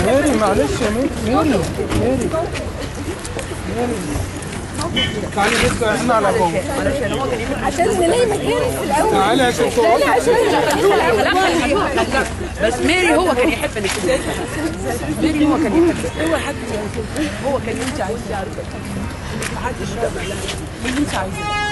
ماري معلش يا ماري تعالي بس احنا على فوق عشان نلاقي مكان في الاول. تعالي عشان فوق. لا عشان بس ماري هو كان يحب انك ماري هو كان يحب هو كان انت عايزه تعرفي محدش اللي انت عايزاه.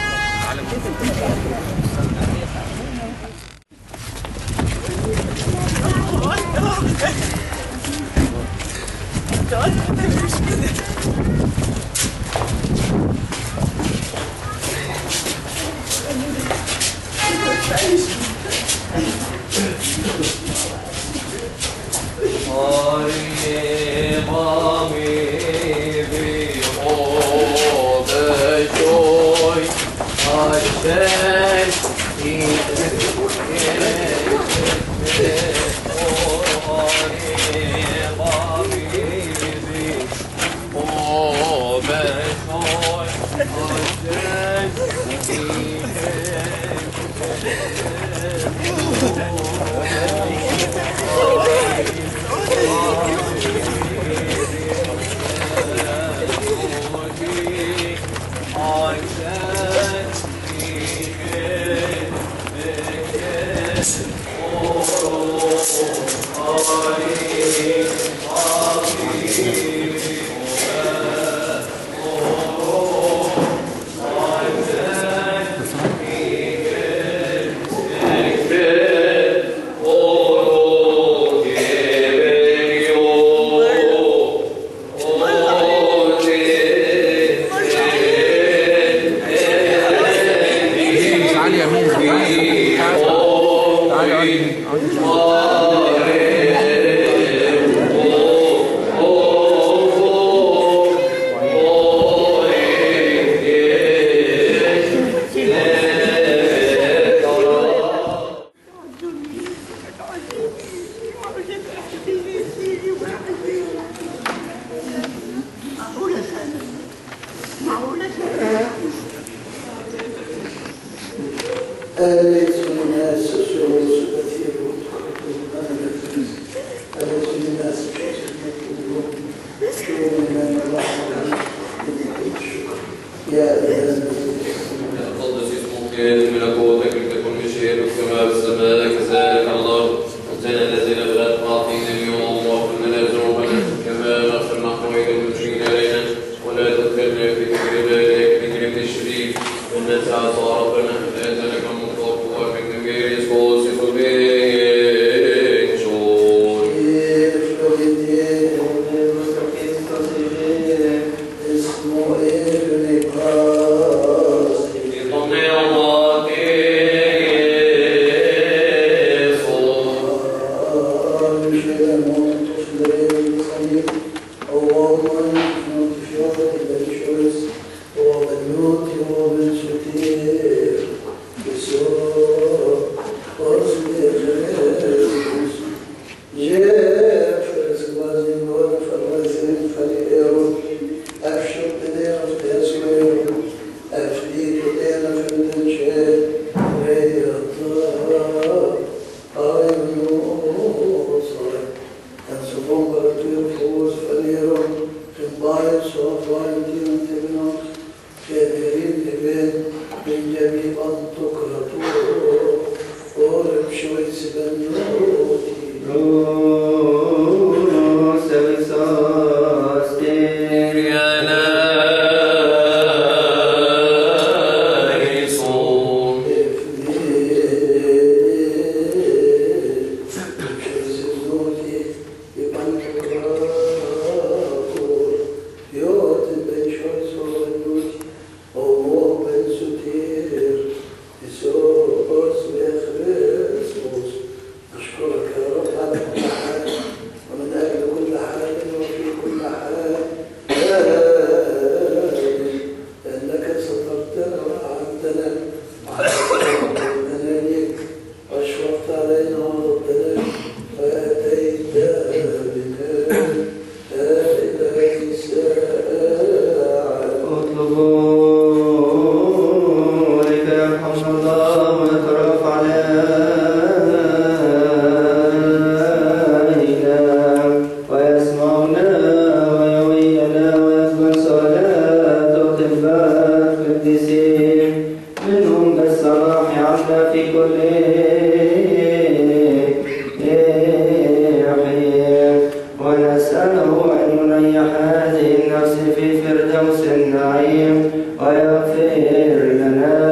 الناس عصى ربنا لا يزال كم له أن يريح هذه النفس في فردوس النعيم ويغفر لنا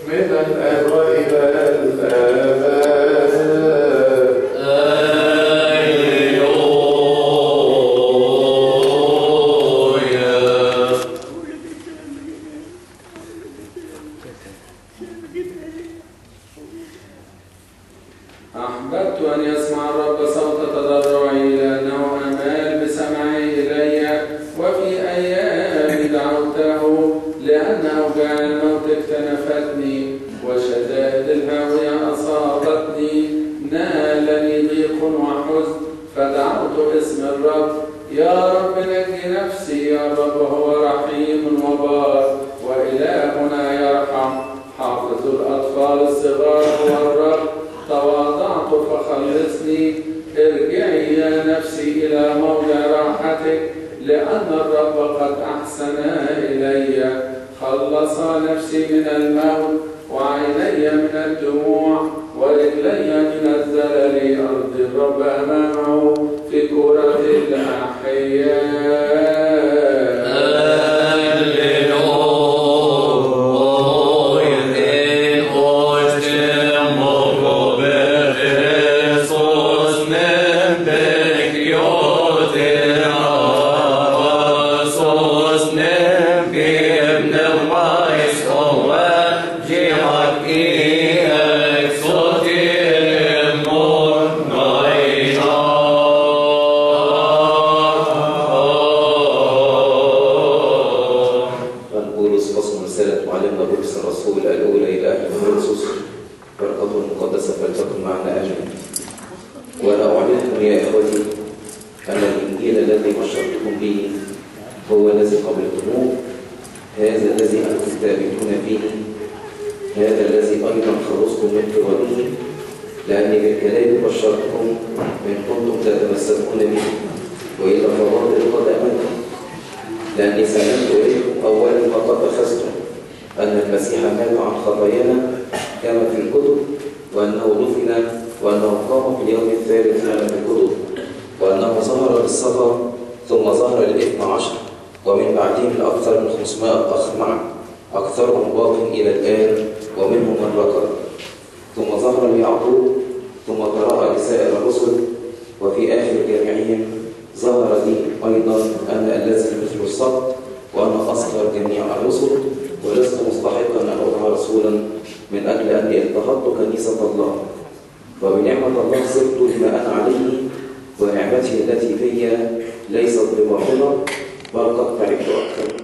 من الآن وإلى الآباد. سمعت اسم الرب. يا رب نجي نفسي، يا رب هو رحيم وبار وإلهنا يرحم. حافظ الأطفال الصغار هو الرب، تواضعت فخلصني. ارجعي يا نفسي إلى موضع راحتك، لأن الرب قد أحسن إلي. خلص نفسي من الموت، وعيني من الدموع، ورجلي من الزلل. أرضي الرب أمامه في كرة الأحياء. هو الذي قبلتموه، هذا الذي أنتم ثابتون فيه، هذا الذي أيضا خلصتم من قبله، لأني بالكلام بشرتكم إن كنتم تتمسكون به، وإذا فضلت قد أمنتم، لأني سلمت إليكم أولا فقد أخذتم أن المسيح مات عن خطايانا كما في الكتب، وأنه دفن، وأنه قام في اليوم الثالث كما في الكتب، وأنه ظهر للصفا ثم ظهر لل12 ومن بعدهم لأكثر من 500 أخ معا، أكثرهم باق إلى الآن ومنهم من ركض. ثم ظهر ليعقوب، ثم تراءى لسائر الرسل، وفي آخر جميعهم ظهر لي أيضا أنا الذي مثل السقط، وأنا أصغر جميع الرسل، ولست مستحقا أن أدعى رسولا من أجل أني اضطهدت كنيسة الله. وبنعمة الله صرت لما أنا عليه، ونعمته التي في ليست بباطلة، بل قد تعبت أكثر.